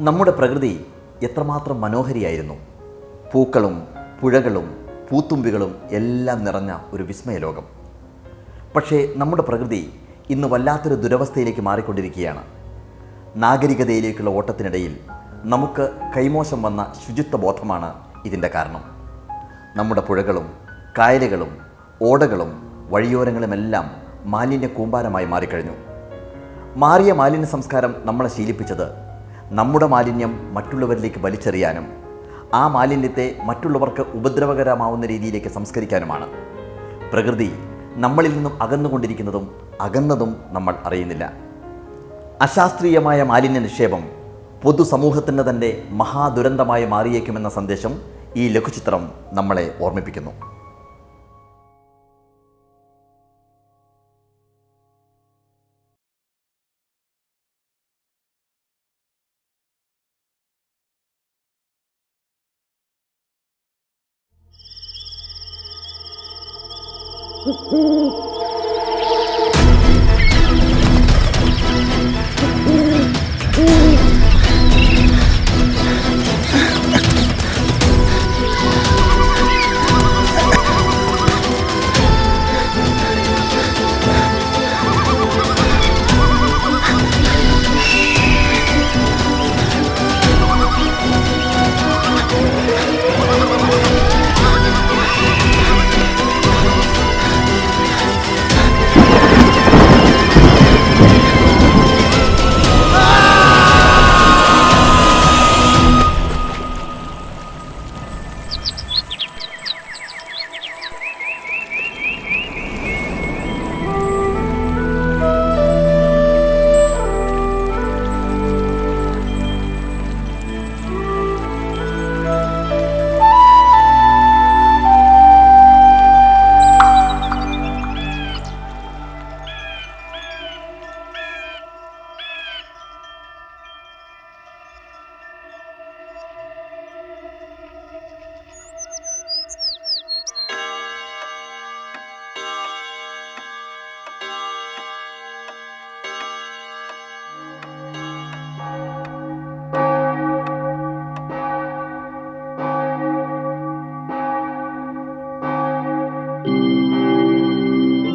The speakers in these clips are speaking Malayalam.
നമ്മുടെ പ്രകൃതി എത്രമാത്രം മനോഹരിയായിരുന്നു. പൂക്കളും പുഴകളും പൂത്തുമ്പികളും എല്ലാം നിറഞ്ഞ ഒരു വിസ്മയ ലോകം. പക്ഷേ നമ്മുടെ പ്രകൃതി ഇന്ന് വല്ലാത്തൊരു ദുരവസ്ഥയിലേക്ക് മാറിക്കൊണ്ടിരിക്കുകയാണ്. നാഗരികതയിലേക്കുള്ള ഓട്ടത്തിനിടയിൽ നമുക്ക് കൈമോശം വന്ന ശുചിത്വ ബോധമാണ് ഇതിൻ്റെ കാരണം. നമ്മുടെ പുഴകളും കായലുകളും ഓടകളും വഴിയോരങ്ങളുമെല്ലാം മാലിന്യ കൂമ്പാരമായി മാറിക്കഴിഞ്ഞു. മാറിയ മാലിന്യ സംസ്കാരം നമ്മളെ ശീലിപ്പിച്ചത് നമ്മുടെ മാലിന്യം മറ്റുള്ളവരിലേക്ക് വലിച്ചെറിയാനും ആ മാലിന്യത്തെ മറ്റുള്ളവർക്ക് ഉപദ്രവകരമാവുന്ന രീതിയിലേക്ക് സംസ്കരിക്കാനുമാണ്. പ്രകൃതി നമ്മളിൽ നിന്നും അകന്നുകൊണ്ടിരിക്കുന്നതും അകന്നതും നമ്മൾ അറിയുന്നില്ല. അശാസ്ത്രീയമായ മാലിന്യ നിക്ഷേപം പൊതുസമൂഹത്തിന് തന്നെ മഹാദുരന്തമായി മാറിയേക്കുമെന്ന സന്ദേശം ഈ ലഘുചിത്രം നമ്മളെ ഓർമ്മിപ്പിക്കുന്നു.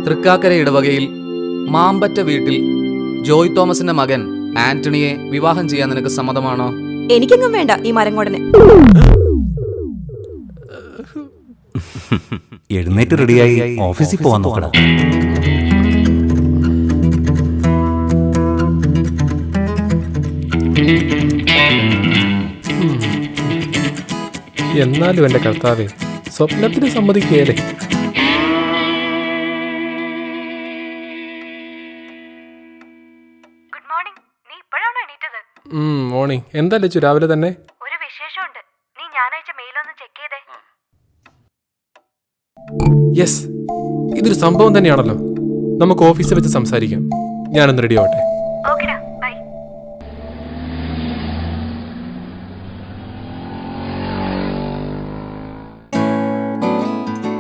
തൃക്കാക്കര ഇടവകയിൽ മാമ്പറ്റ വീട്ടിൽ ജോയ് തോമസിന്റെ മകൻ ആന്റണിയെ വിവാഹം ചെയ്യാൻ നിനക്ക് സമ്മതമാണോ? എനിക്കെങ്ങും വേണ്ട ഈ മരങ്ങോടനെ. എഴുന്നേറ്റ് റെഡിയായി ഓഫീസിൽ പോവാൻ നോക്കണം. എന്നാലും എന്റെ കർത്താവേ, സ്വപ്നത്തിന് സമ്മതിക്കുകയല്ലേ. മോർണിംഗ്. എന്താ ലച്ചു രാവിലെ തന്നെ? ഒരു വിശേഷമുണ്ട്. നീ ഞാനയച്ച മെയിലൊന്ന് ചെക്ക് ചെയ്തേ. യെസ്, ഇതൊരു സംഭവം തന്നെയാണല്ലോ. നമുക്ക് ഓഫീസിൽ വെച്ച് സംസാരിക്കാം. ഞാനൊന്ന് റെഡി ആവട്ടെ. ഓക്കെടാ, bye.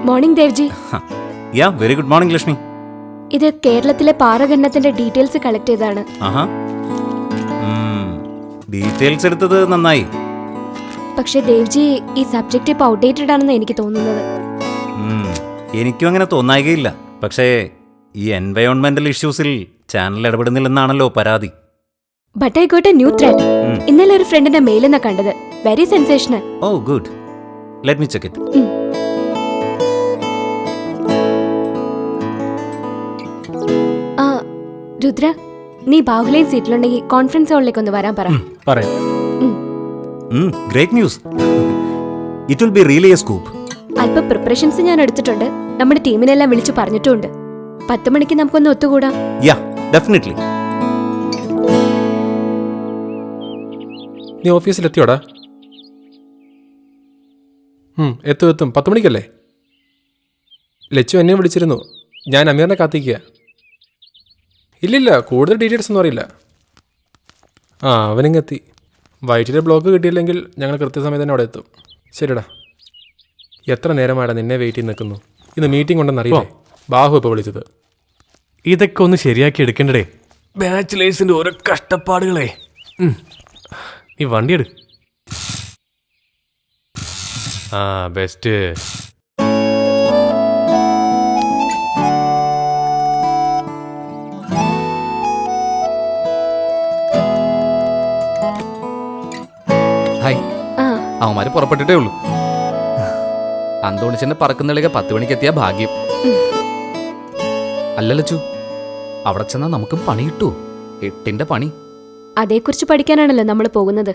Morning Devji. Ya, very good morning Lakshmi. ഇത് കേരളത്തിലെ പാറഖണ്ഡത്തിന്റെ ഡീറ്റെയിൽസ് കളക്ട് ചെയ്താണ്. ഡീറ്റെയിൽസ് എടുത്തത് നന്നായി. പക്ഷെ ദേവ്ജി, ഈ സബ്ജക്റ്റ് ഇപ്പൊ ഔട്ട്ഡേറ്റഡ് ആണെന്ന് എനിക്ക് തോന്നുന്നത്. എനിക്കും അങ്ങനെ തോന്നായികയില്ല. പക്ഷേ ഈ എൻവയോൺമെന്റൽ ഇഷ്യൂസിൽ ചാനൽ ഇടപെടുന്നില്ലെന്നാണല്ലോ പരാതി. But I got a new thread. ഇന്നലെ ഒരു ഫ്രണ്ടിന്റെ മെയിലെന്നാ കണ്ടത്. Very sensational. Oh good, let me check it. Rudra, നീ ബാഹുലൈൻ സീറ്റിലുണ്ടെങ്കിൽ കോൺഫറൻസ് ഹാളിലേക്ക് ഒന്ന് വരാൻ പറ. പറയാം. Great news. It will be really a scoop. അല്പം പ്രിപ്പറേഷൻസ് ഞാൻ എടുത്തിട്ടുണ്ട്. നമ്മുടെ ടീമിനെല്ലാം വിളിച്ചു പറഞ്ഞിട്ടുണ്ട്. 10 മണിക്ക് നമുക്കൊന്ന് ഒത്തുകൂടാം. യാ, ഡെഫിനറ്റ്ലി. നീ ഓഫീസിലെത്തിയോടാ? എത്തും. 10 മണിക്കല്ലേ? ലച്ചു എന്നെ വിളിച്ചിരുന്നു. ഞാൻ അമീറിനെ കാത്തിക്കുക. ഇല്ലില്ല, കൂടുതൽ ഡീറ്റെയിൽസ് ഒന്നും അറിയില്ല. അവനിങ്ങെത്തി. വൈറ്റിലെ ബ്ലോക്ക് കിട്ടിയില്ലെങ്കിൽ ഞങ്ങൾ കൃത്യസമയത്ത് തന്നെ അവിടെ എത്തും. ശരിടാ. എത്ര നേരമായിടാ നിന്നെ വെയിറ്റ് ചെയ്ത് നിൽക്കുന്നു. ഇന്ന് മീറ്റിംഗ് ഉണ്ടെന്ന് അറിയാം. ബാഹു ഇപ്പോൾ വിളിച്ചത്. ഇതൊക്കെ ഒന്ന് ശരിയാക്കി എടുക്കണ്ടേ. ബാച്ചിലേഴ്സിൻ്റെ ഓരോ കഷ്ടപ്പാടുകളെ. ഈ വണ്ടി എടു. ആ ബെസ്റ്റ്. ഹായ്. ആ അവന്മാര് പുറപ്പെട്ടിട്ടേ ഉള്ളൂ. അന്തോണിച്ചെന്നെ പറക്കുന്നിളിക 10 മണിക്ക് എത്തിയ ഭാഗ്യം. അല്ല ലച്ചു, അവിടെ ചെന്നാ നമുക്കും പണി കിട്ടുമോ? 8ന്റെ പണി. അതേക്കുറിച്ച് പഠിക്കാനാണല്ലോ നമ്മൾ പോകുന്നത്.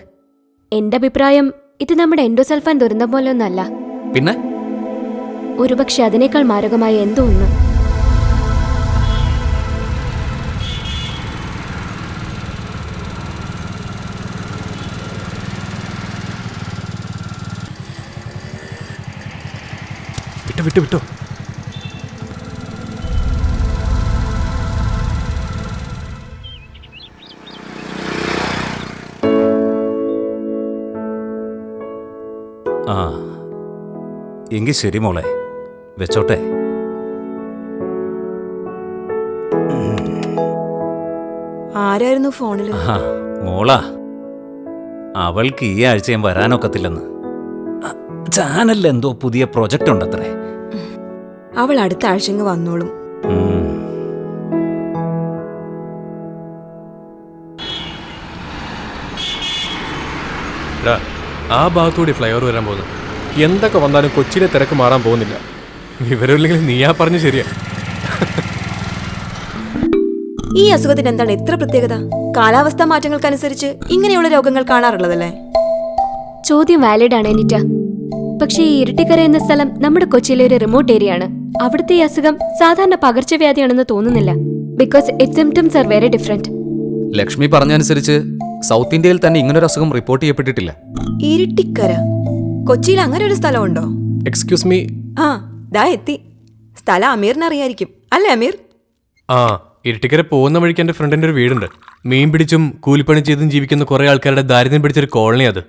എന്റെ അഭിപ്രായം ഇത് നമ്മുടെ എൻഡോസൾഫാൻ ദുരന്തം പോലെ ഒന്നല്ല. പിന്നെ ഒരുപക്ഷെ അതിനേക്കാൾ മാരകമായ എന്തോ ഒന്ന്. വിട്ടോ വിട്ടോ. ആ എങ്കിൽ ശരി മോളെ, വെച്ചോട്ടെ. ആരായിരുന്നു ഫോണിൽ? ആ മോളാ, അവൾക്ക് ഈ ആഴ്ച ഞാൻ വരാനൊക്കത്തില്ലെന്ന്. ചാനലിൽ എന്തോ പുതിയ പ്രൊജക്റ്റ് ഉണ്ടത്രേ. അവൾ അടുത്ത ആഴ്ച ഇങ്ങ് വന്നോളും. ആ ഭാഗത്തൂടി ഫ്ലൈ ഓവർ വരാൻ പോകുന്നു. എന്തൊക്കെ വന്നാലും കൊച്ചിയിലെ തിരക്ക് മാറാൻ പോകുന്നില്ല. വിവരമില്ലെങ്കിൽ നീയാ പറഞ്ഞു ശരിയാ. ഈ അസുഖത്തിന് എന്താണ് ഇത്ര പ്രത്യേകത? കാലാവസ്ഥാ മാറ്റങ്ങൾക്കനുസരിച്ച് ഇങ്ങനെയുള്ള രോഗങ്ങൾ കാണാറുള്ളതല്ലേ? ചോദ്യം വാലിഡ് ആണ് എനിറ്റ. പക്ഷേ ഈ ഇരട്ടിക്കര എന്ന സ്ഥലം നമ്മുടെ കൊച്ചിയിലെ ഒരു റിമോട്ട് ഏരിയ ആണ്. അവിടുത്തെ ഈ അസുഖം സാധാരണ പകർച്ചവ്യാധിയാണെന്ന് തോന്നുന്നില്ല. Because it symptoms are very different. Lakshmi പറഞ്ഞനുസരിച്ച് സൗത്ത് ഇന്ത്യയിൽ തന്നെ ഇങ്ങനൊരു അസുഖം റിപ്പോർട്ട് ചെയ്യപ്പെട്ടിട്ടില്ല. ഇരിട്ടിക്കര കൊച്ചിയിൽ അങ്ങനെ ഒരു സ്ഥലമുണ്ടോ? Excuse me. ആ ദാ എത്തി. സ്ഥലം അമീറിന് അറിയായിരിക്കും അല്ലേ അമീർ? ആ ഇരട്ടിക്കര പോകുന്ന വഴിക്ക് എൻ്റെ ഫ്രണ്ടിൻ്റെ ഒരു വീടുണ്ട്. മീൻ പിടിച്ചും കൂലിപ്പണി ചെയ്തും ജീവിക്കുന്ന കുറേ ആൾക്കാരുടെ ദാരിദ്ര്യം പിടിച്ചൊരു കോളനി അത്.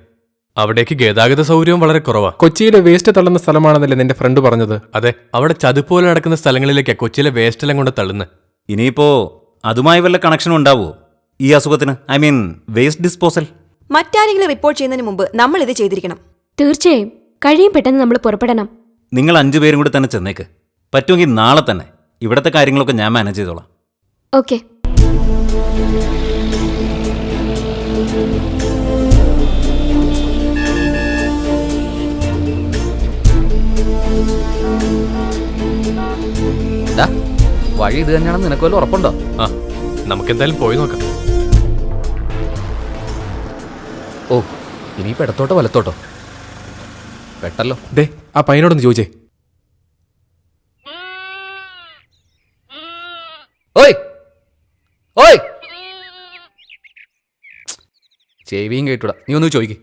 അവിടേക്ക് ഗതാഗത സൗകര്യവും വളരെ കുറവാണ്. കൊച്ചിയിലെ വേസ്റ്റ് തള്ളുന്ന സ്ഥലമാണെന്നല്ലേ നിന്റെ ഫ്രണ്ട് പറഞ്ഞത്? അതെ, അവിടെ ചതുപ്പോലെ നടക്കുന്ന സ്ഥലങ്ങളിലേക്കാണ് കൊച്ചിയിലെ വേസ്റ്റ് എല്ലാം കൊണ്ട് തള്ളുന്നത്. ഇനിയിപ്പോ അതുമായി വല്ല കണക്ഷനും ഉണ്ടാവുമോ ഈ അസുഖത്തിന്? I mean waste disposal. മറ്റാരെങ്കിലും റിപ്പോർട്ട് ചെയ്യുന്നതിന് മുമ്പ് നമ്മൾ ഇത് ചെയ്തിരിക്കണം. തീർച്ചയായും കഴിയും പെട്ടെന്ന് നമ്മൾ പുറപ്പെടണം. നിങ്ങൾ 5 പേരും കൂടി തന്നെ ചെന്നേക്ക്. പറ്റുമെങ്കിൽ നാളെ തന്നെ. ഇവിടുത്തെ കാര്യങ്ങളൊക്കെ ഞാൻ മാനേജ് ചെയ്തോളാം. ഓക്കെ. വഴി ഇത് തന്നെയാണെന്ന് നിനക്ക് വല്ല ഉറപ്പുണ്ടോ? ആ നമുക്കെന്തായാലും പോയി നോക്കാം. ഓ ഇനിയിപ്പോ ഇടത്തോട്ടോ വലത്തോട്ടോ? പെട്ടല്ലോ. ദേ ആ പയ്യനോടൊന്ന് ചോദിച്ചേ. ഓയ് ഓയ്, ചെവിയും കേട്ടൂടാ. നീ ഒന്ന് ചോദിക്ക്.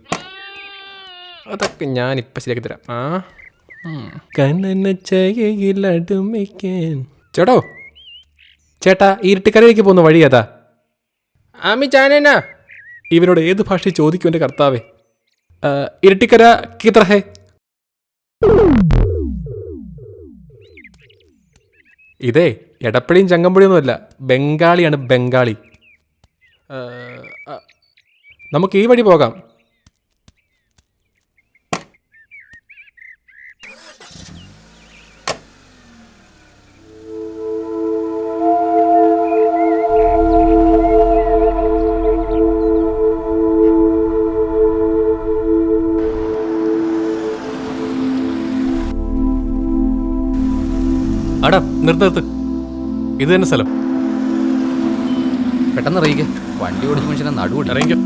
അതൊക്കെ ഞാൻ ഇപ്പം ശരിയാക്കി തരാം. ആ കണ്ണെന്നെ ചെയ്യിലടുമിക്കാൻ. ചേട്ടോ ചേട്ടാ, ഇരുട്ടിക്കരയിലേക്ക് പോകുന്ന വഴി ഏതാ? ആമി ചാനേനാ. ഇവനോട് ഏത് ഭാഷ ചോദിക്കും എൻ്റെ കർത്താവേ? ഇരട്ടിക്കര കിത്ര ഹേ? ഇതേ എടപ്പടിയും ചങ്ങമ്പടിയൊന്നുമല്ല, ബംഗാളിയാണ്, ബംഗാളി. നമുക്ക് ഈ വഴി പോകാം. അടാ നിർത്ത്. ഇത് തന്നെ സ്ഥലം. പെട്ടെന്ന് ഇറങ്ങിക്ക്. വണ്ടി ഓടിച്ച മനുഷ്യനെ നടുവിട്ട് ഇറങ്ങിക്കോ.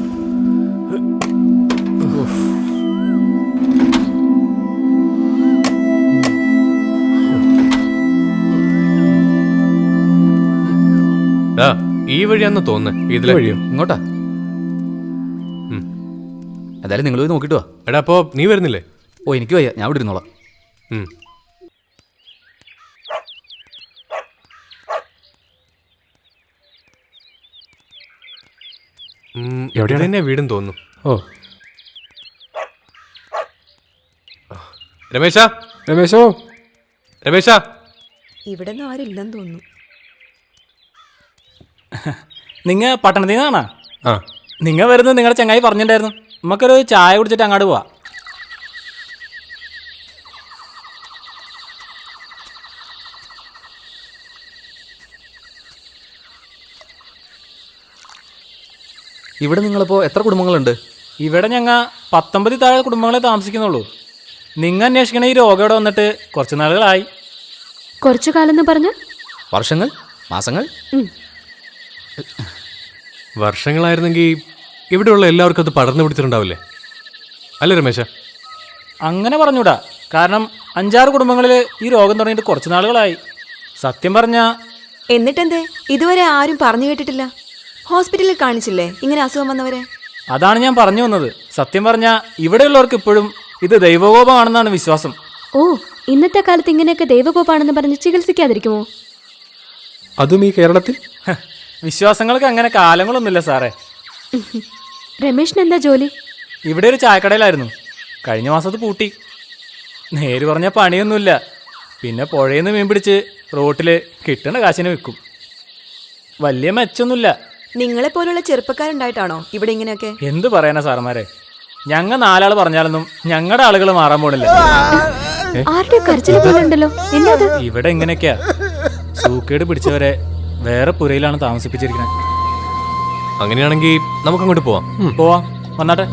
ഈ വഴിയാന്ന് തോന്നുന്നത്. ഇതിലെ വഴിയോ? ഇങ്ങോട്ടാ. എന്തായാലും നിങ്ങൾ പോയി നോക്കിട്ട് വാ. എടാ അപ്പോ നീ വരുന്നില്ലേ? ഓ എനിക്ക് വയ്യ, ഞാൻ ഇവിടെ ഇരുന്നോളാം. എവിടെ തന്നെ വീടും തോന്നുന്നു. ഓ രമേശ, രമേശോ, രമേശ. ഇവിടെ ഒന്നും ആരില്ലെന്ന് തോന്നുന്നു. നിങ്ങൾ പട്ടണത്തിൽ നിന്നാണോ? ആ നിങ്ങൾ വരുന്നത് നിങ്ങളുടെ ചങ്ങായി പറഞ്ഞിട്ടുണ്ടായിരുന്നു. നമുക്കൊരു ചായ കുടിച്ചിട്ട് അങ്ങോട്ട് പോവാം. ഇവിടെ നിങ്ങളിപ്പോൾ എത്ര കുടുംബങ്ങളുണ്ട്? ഇവിടെ ഞങ്ങൾ 19 താഴെ കുടുംബങ്ങളെ താമസിക്കുന്നുള്ളൂ. നിങ്ങൾ അന്വേഷിക്കണ ഈ രോഗം ഇവിടെ വന്നിട്ട് കുറച്ച് നാളുകളായി. കുറച്ചു കാലം എന്ന് പറഞ്ഞ വർഷങ്ങൾ, മാസങ്ങൾ? വർഷങ്ങളായിരുന്നെങ്കിൽ ഇവിടെയുള്ള എല്ലാവർക്കും അത് പടർന്നു പിടിച്ചിട്ടുണ്ടാവില്ലേ, അല്ലേ രമേശ? അങ്ങനെ പറഞ്ഞൂടാ. കാരണം 5-6 കുടുംബങ്ങളിൽ ഈ രോഗം തുടങ്ങിയിട്ട് കുറച്ച് നാളുകളായി. സത്യം പറഞ്ഞാൽ എന്നിട്ടെന്തേ ഇതുവരെ ആരും പറഞ്ഞു കേട്ടിട്ടില്ല? ഹോസ്പിറ്റലിൽ കാണിച്ചില്ലേ ഇങ്ങനെ അസുഖം വന്നവരെ? അതാണ് ഞാൻ പറഞ്ഞു വന്നത്. സത്യം പറഞ്ഞാൽ ഇവിടെയുള്ളവർക്ക് ഇപ്പോഴും ഇത് ദൈവകോപമാണെന്നാണ് വിശ്വാസം. ഓ, ഇന്നത്തെ കാലത്ത് ഇങ്ങനെയൊക്കെ ദൈവകോപ്പാണെന്ന് പറഞ്ഞ് ചികിത്സിക്കാതിരിക്കുമോ? അതും ഈ കേരളത്തിൽ? വിശ്വാസങ്ങൾക്ക് അങ്ങനെ കാലങ്ങളൊന്നുമില്ല സാറേ. രമേഷിന് എന്താ ജോലി? ഇവിടെ ഒരു ചായക്കടയിലായിരുന്നു. കഴിഞ്ഞ മാസം അത് പൂട്ടി. നേര് പറഞ്ഞ പണിയൊന്നുമില്ല. പിന്നെ പുഴയിൽ നിന്ന് മീൻ പിടിച്ച് റോട്ടിൽ കിട്ടണ കാശിനെ വിൽക്കും. വലിയ മെച്ചൊന്നുമില്ല. നിങ്ങളെപ്പോലുള്ള ചെറുപ്പക്കാരുണ്ടായിട്ടാണോ ഇവിടെ ഇങ്ങനെയൊക്കെ? എന്ത് പറയാനാ സാറന്മാരെ, ഞങ്ങൾ 4 ആൾ പറഞ്ഞാലൊന്നും ഞങ്ങളുടെ ആളുകൾ മാറാൻ പോണില്ല. ആരുടെ കരച്ചിൽ പോലെ ഉണ്ടല്ലോ, എന്താ അത്? ഇവിടെ ഇങ്ങനെയൊക്കെയാ. സൂക്കേട് പിടിച്ചവരെ വേറെ പുരയിലാണ് താമസിപ്പിച്ചിരിക്കുന്നത്. അങ്ങനെയാണെങ്കിൽ നമുക്കങ്ങോട്ട് പോവാം. പോവാം, വന്നാട്ടെ.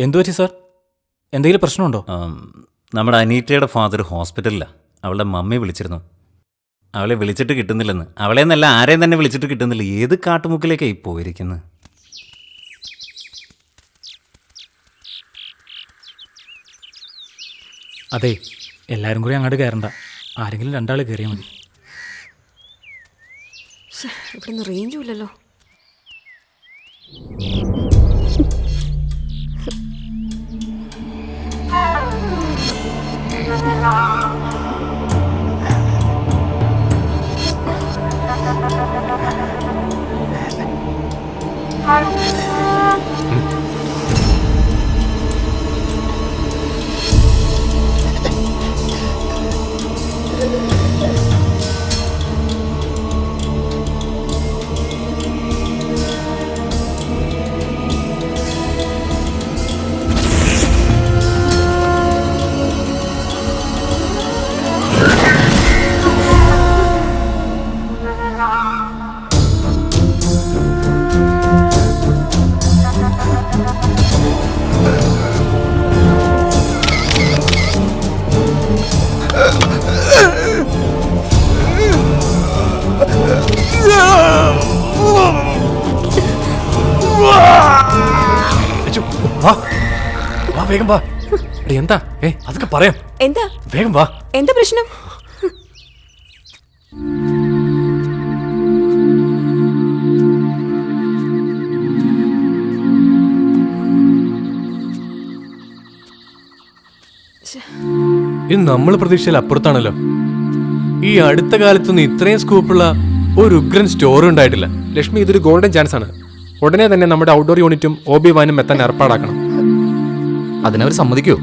എന്തു പറ്റി സാർ? എന്തെങ്കിലും പ്രശ്നമുണ്ടോ? നമ്മുടെ അനീറ്റയുടെ ഫാദർ ഹോസ്പിറ്റലിലാണ്. അവളുടെ മമ്മി വിളിച്ചിരുന്നു. അവളെ വിളിച്ചിട്ട് കിട്ടുന്നില്ലെന്ന്. അവളെ എന്നല്ല, ആരെയും തന്നെ വിളിച്ചിട്ട് കിട്ടുന്നില്ല. ഏത് കാട്ടുമുക്കിലേക്കായി പോയിരിക്കുന്നത്? അതെ, എല്ലാവരും കൂടി അങ്ങോട്ട് കയറണ്ട. ആരെങ്കിലും 2 ആൾ കയറിയാൽ മതി. ഇവിടുന്ന് റേഞ്ചും ഇല്ലല്ലോ. വേഗം വാ. എന്താ? അതൊക്കെ പറയാം. എന്താ വേഗം വാ. എന്താ പ്രശ്നം? ഇത് നമ്മൾ പ്രതീക്ഷയിൽ അപ്പുറത്താണല്ലോ. ഈ അടുത്ത കാലത്തൊന്നും ഇത്രയും സ്കൂപ്പുള്ള ഒരു ഉഗ്രൻ സ്റ്റോർ ഉണ്ടായിട്ടില്ല. ലക്ഷ്മി, ഇതൊരു ഗോൾഡൻ ചാൻസ് ആണ്. ഉടനെ തന്നെ നമ്മുടെ ഔട്ട്ഡോർ യൂണിറ്റും OB വാനും എത്താൻ ഏർപ്പാടാക്കണം. അതിനവർ സമ്മതിക്കോ?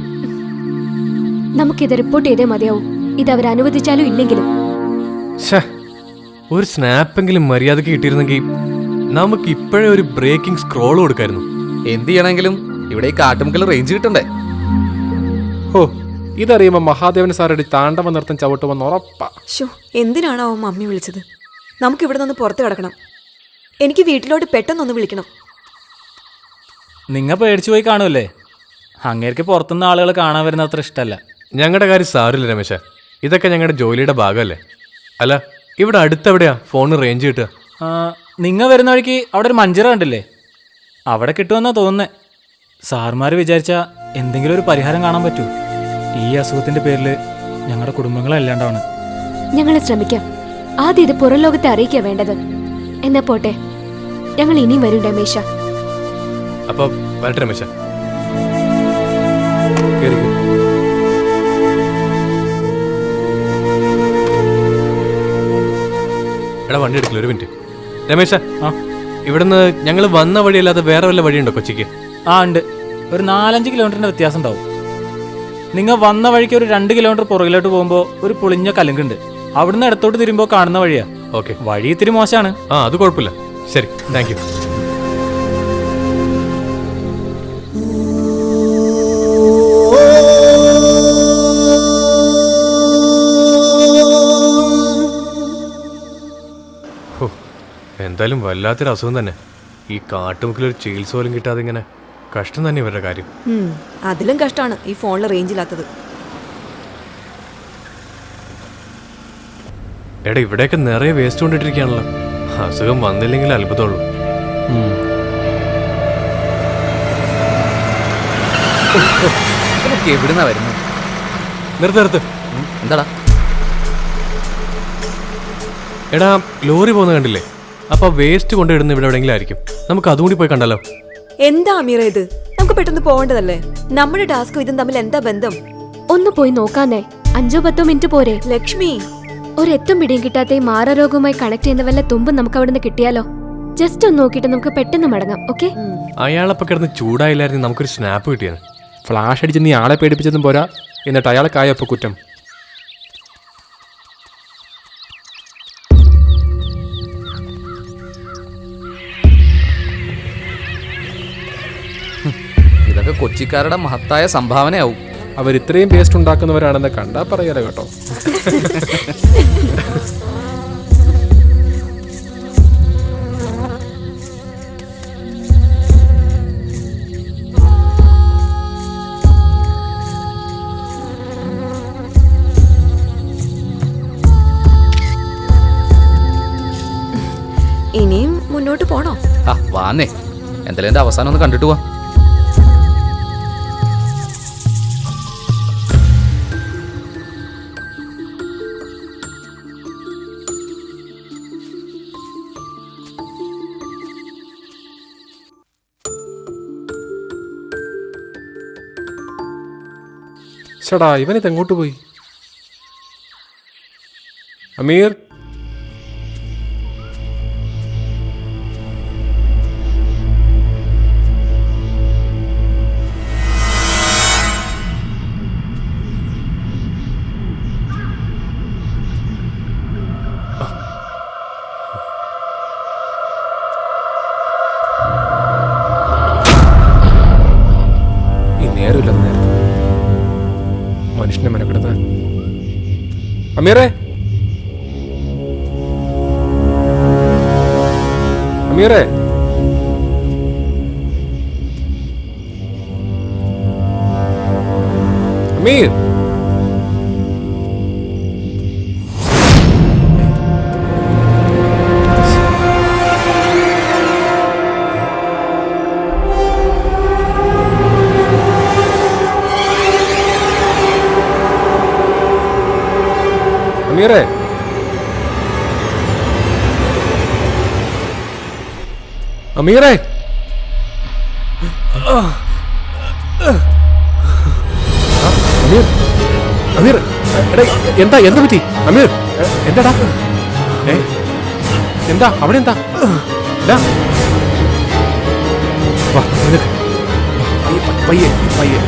നമുക്കിത് റിപ്പോർട്ട് ചെയ്തേ മതിയാവും, ഇത് അവർ അനുവദിച്ചാലും ഇല്ലെങ്കിലും. ഒരു സ്നാപ്പെങ്കിലും മര്യാദക്ക് കിട്ടിയിരുന്നെങ്കിൽ നമുക്ക് ഇപ്പോഴേ ഒരു ബ്രേക്കിംഗ് സ്ക്രോൾ കൊടുക്കായിരുന്നു. എന്ത് ചെയ്യണമെങ്കിലും ഇവിടെ ഈ കാട്ടുമുക്കൽ റേഞ്ച് കിട്ടണ്ടേ? ഓ, ഇതറിയുമ്പോൾ മഹാദേവൻ സാറടി താണ്ഡവ നൃത്തം ചവിട്ടുമെന്ന് ഉറപ്പാ. എന്തിനാണോ മമ്മി വിളിച്ചത്? നമുക്ക് ഇവിടെ നിന്ന് പുറത്ത് കിടക്കണം. എനിക്ക് വീട്ടിലോട്ട് പെട്ടെന്നൊന്ന് വിളിക്കണം. നിങ്ങൾ പേടിച്ചു പോയി കാണുമല്ലേ? അങ്ങേർക്ക് പുറത്തുനിന്ന് ആളുകൾ കാണാൻ വരുന്ന അത്ര ഇഷ്ടമല്ല. ഞങ്ങളുടെ കാര്യം സാറില്ല രമേശ, ഇതൊക്കെ ഞങ്ങളുടെ ജോലിയുടെ ഭാഗമല്ലേ. അല്ല, ഇവിടെ അടുത്തെവിടെയാ ഫോണ് റേഞ്ച് കിട്ടുക? നിങ്ങൾ വരുന്ന വഴിക്ക് അവിടെ ഒരു മഞ്ചിറ കണ്ടില്ലേ? അവിടെ കിട്ടുമെന്നാ തോന്നുന്നേ. സാർമാർ വിചാരിച്ചാൽ എന്തെങ്കിലും ഒരു പരിഹാരം കാണാൻ പറ്റൂ. ഈ അസുഖത്തിന്റെ പേരിൽ ഞങ്ങളുടെ കുടുംബങ്ങളല്ലാണ്ടാണ്. ഞങ്ങൾ ശ്രമിക്കാം. ആദ്യം ഇത് പുറം ലോകത്തെ അറിയിക്കുക വേണ്ടത്. എന്നാ പോട്ടെ, ഞങ്ങൾ ഇനിയും വരും രമേശ. അപ്പൊ വരട്ടെ രമേശ. എടാ, വണ്ടി എടുക്കില്ല, ഒരു മിനിറ്റ്. രമേശ, ഇവിടുന്ന് ഞങ്ങൾ വന്ന വഴിയല്ലാതെ വേറെ വല്ല വഴിയുണ്ടോ കൊച്ചിക്ക്? ഉണ്ട്. ഒരു 4-5 കിലോമീറ്ററിന്റെ വ്യത്യാസം ഉണ്ടാവും. നിങ്ങൾ വന്ന വഴിക്ക് ഒരു 2 കിലോമീറ്റർ പുറകിലോട്ട് പോകുമ്പോൾ ഒരു പൊളിഞ്ഞ കലുങ്കുണ്ട്. അവിടുന്ന് ഇടത്തോട്ട് തിരുമ്പോൾ കാണുന്ന വഴിയാ. ഓക്കെ. വഴി ഇത്തിരി മോശമാണ്. ആ, അത് കുഴപ്പമില്ല. ശരി, താങ്ക് യു. എന്തായാലും വല്ലാത്തൊരു അസുഖം തന്നെ. ഈ കാട്ടുമുക്കിലൊരു ചികിത്സ പോലും കിട്ടാതെ ഇങ്ങനെ കഷ്ടം തന്നെ ഇവരുടെ കാര്യം. അതിലും കഷ്ടമാണ് ഈ ഫോണിൽ റേഞ്ച് ഇല്ലാത്തത്. എടാ, ഇവിടെയൊക്കെ നിറയെ വേസ്റ്റ് കൊണ്ടിട്ടിരിക്കുകയാണല്ലോ. അസുഖം വന്നില്ലെങ്കിൽ അത്ഭുതമുള്ളൂ. എവിടുന്നാ വരുന്നത്? നിർത്ത്. എന്താടാ? എടാ, ലോറി പോകുന്ന കണ്ടില്ലേ? അപ്പൊ വേസ്റ്റ് കൊണ്ടിടുന്ന ഇവിടെ എവിടെയെങ്കിലും ആയിരിക്കും. നമുക്ക് അതുകൂടി പോയി കണ്ടാലോ? എന്താ അമീറ ഇത്? നമുക്ക് പെട്ടെന്ന് പോകേണ്ടതല്ലേ? നമ്മുടെ ടാസ്കും ഇതും തമ്മിൽ എന്താ ബന്ധം? ഒന്ന് പോയി നോക്കാന്നേ. 5-10 മിനിറ്റ് പോരെ? ലക്ഷ്മി, ഒരെത്തും പിടിയും കിട്ടാത്ത ഈ മാറാരോഗവുമായി കണക്ട് ചെയ്യുന്ന വല്ല തുമ്പും നമുക്ക് അവിടെ നിന്ന് കിട്ടിയാലോ? ജസ്റ്റ് ഒന്ന് നോക്കിയിട്ട് നമുക്ക് പെട്ടെന്ന് മടങ്ങാം. ഓക്കെ? അയാളപ്പൊ കിടന്ന് ചൂടായില്ലായിരുന്നു നമുക്കൊരു സ്നാപ്പ് കിട്ടിയാണ്. ഫ്ലാഷ് അടിച്ച് നീ ആളെ പേടിപ്പിച്ചതും പോരാ, എന്നിട്ട് അയാൾക്കായപ്പോ കുറ്റം. ഇതൊക്കെ കൊച്ചിക്കാരുടെ മഹത്തായ സംഭാവനയാവും. അവരിത്രയും പേസ്റ്റ് ഉണ്ടാക്കുന്നവരാണെന്ന് കണ്ടാ പറയാലോ കേട്ടോ. ഇനിയും മുന്നോട്ട് പോണോ? വാന്നേ, എന്തായാലും എന്റെ അവസാനം ഒന്ന് കണ്ടിട്ട് പോവാ. ചേടാ, ഇവനിത് എങ്ങോട്ട് പോയി? അമീർ, ഈ നേരമില്ല നേരത്തെ മനുഷ്യനെ മെനക്കെടുത്താൻ. അമീറേ, അമീറേ, അമീർ, അമീറേ, അമീറേ, അമീർ, അമീർ, എടാ, എന്താ പറ്റി? അമീർ, എന്താടാ? എന്താ അവിടെ? എന്താ? വാ, നിനക്ക് പയ്യെ പയ്യെ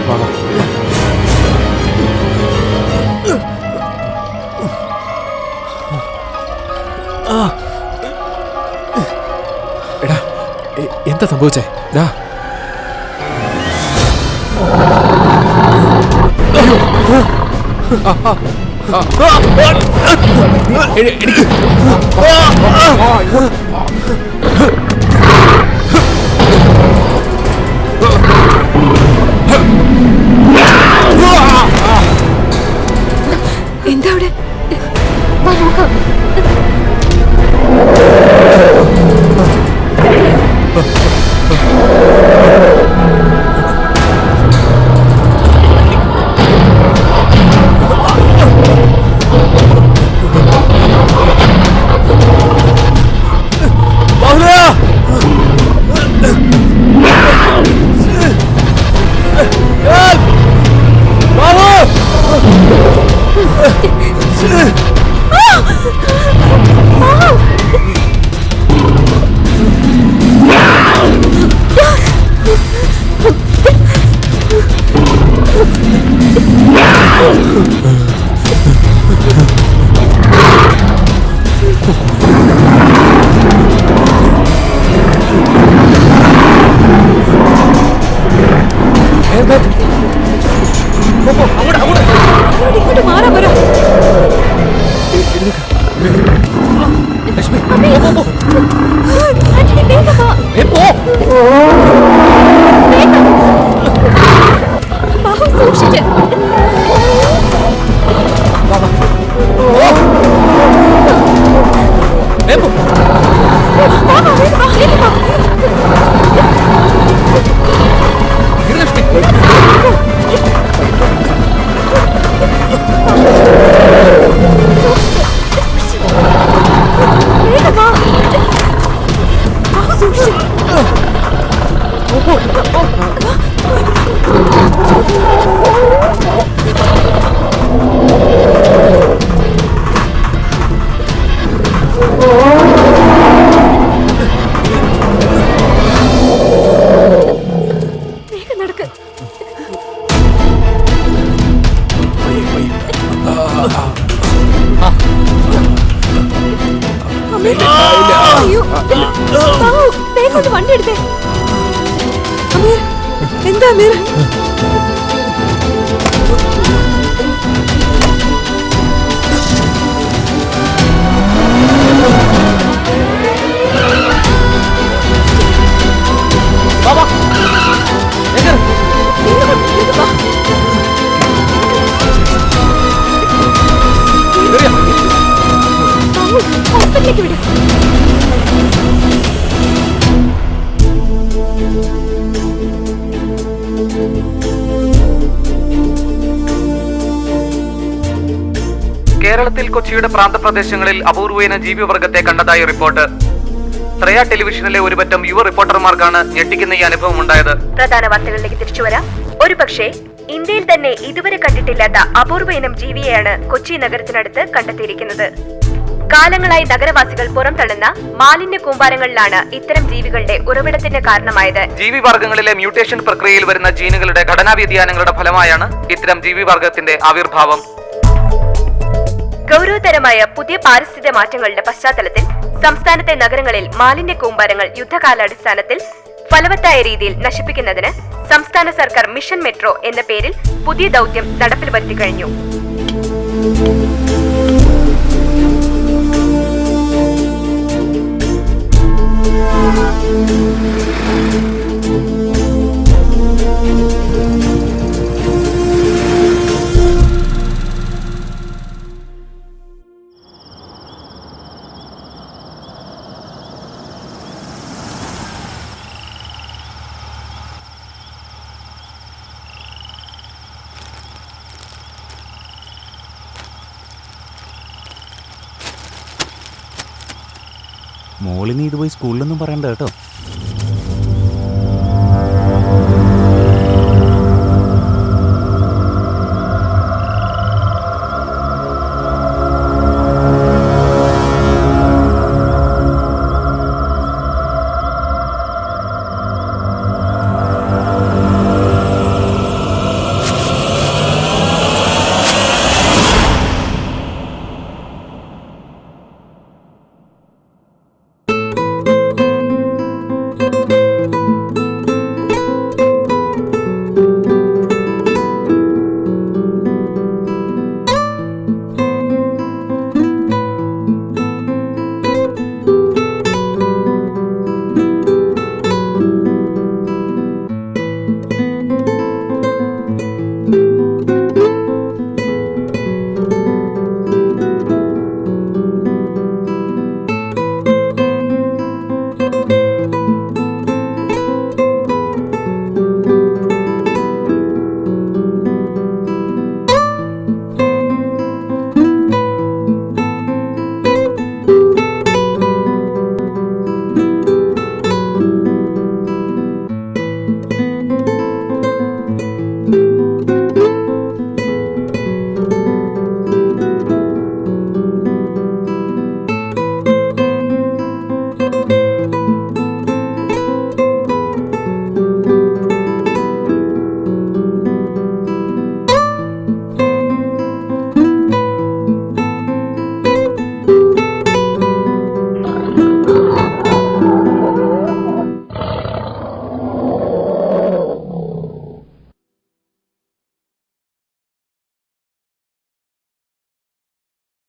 വാ വാ. എടാ, എന്താ സംഭവിച്ചേ? ദാ എന്താ അവിടെ? വാ നോക്കാം. ഇങ്ങോട്ട് മാറാൻ പറ. അമ്മേ. ആന്റണി, വേഗം വാ. വേഗം. ബാബു, സൂക്ഷിച്ച്. വണ്ടി എടുത്തേ. അമീർ, എന്താ അമീർ? ഹോസ്പിറ്റലിലേക്ക് വിടും. കേരളത്തിൽ കൊച്ചിയുടെ പ്രാന്തപ്രദേശങ്ങളിൽ അപൂർവേന ജീവിവർഗത്തെ കണ്ടതായി റിപ്പോർട്ട്. ശ്രേയ ടെലിവിഷനിലെ ഒരു പറ്റം യുവ റിപ്പോർട്ടർമാർക്കാണ് ഞെട്ടിക്കുന്ന ഈ അനുഭവം ഉണ്ടായത്. പ്രധാന വാർത്തകളിലേക്ക് തിരിച്ചു വരാം. ഒരു പക്ഷേ ഇന്ത്യയിൽ തന്നെ ഇതുവരെ കണ്ടിട്ടില്ലാത്ത അപൂർവ ഇനം ജീവിയെയാണ് കൊച്ചി നഗരത്തിനടുത്ത് കണ്ടെത്തിയിരിക്കുന്നത്. കാലങ്ങളായി നഗരവാസികൾ പുറംതള്ളുന്ന മാലിന്യ കൂമ്പാരങ്ങളിലാണ് ഇത്തരം ജീവികളുടെ ഉറവിടത്തിന് കാരണമായത്. ജീവിവർഗങ്ങളിലെ മ്യൂട്ടേഷൻ പ്രക്രിയയിൽ വരുന്ന ജീനുകളുടെ ഘടനാ വ്യതിയാനങ്ങളുടെ ഫലമായാണ് ഇത്തരം ജീവിവർഗത്തിന്റെ ആവിർഭാവം. ഗൗരവതരമായ പുതിയ പാരിസ്ഥിതിക മാറ്റങ്ങളുടെ പശ്ചാത്തലത്തിൽ സംസ്ഥാനത്തെ നഗരങ്ങളിൽ മാലിന്യ കൂമ്പാരങ്ങൾ യുദ്ധകാലാടിസ്ഥാനത്തിൽ ഫലവത്തായ രീതിയിൽ നശിപ്പിക്കുന്നതിന് സംസ്ഥാന സർക്കാർ മിഷൻ മെട്രോ എന്ന പേരിൽ പുതിയ ദൗത്യം നടപ്പിൽ വരുത്തി കഴിഞ്ഞു. മോളിനി ഇത് പോയി സ്കൂളിലൊന്നും പറയണ്ട കേട്ടോ.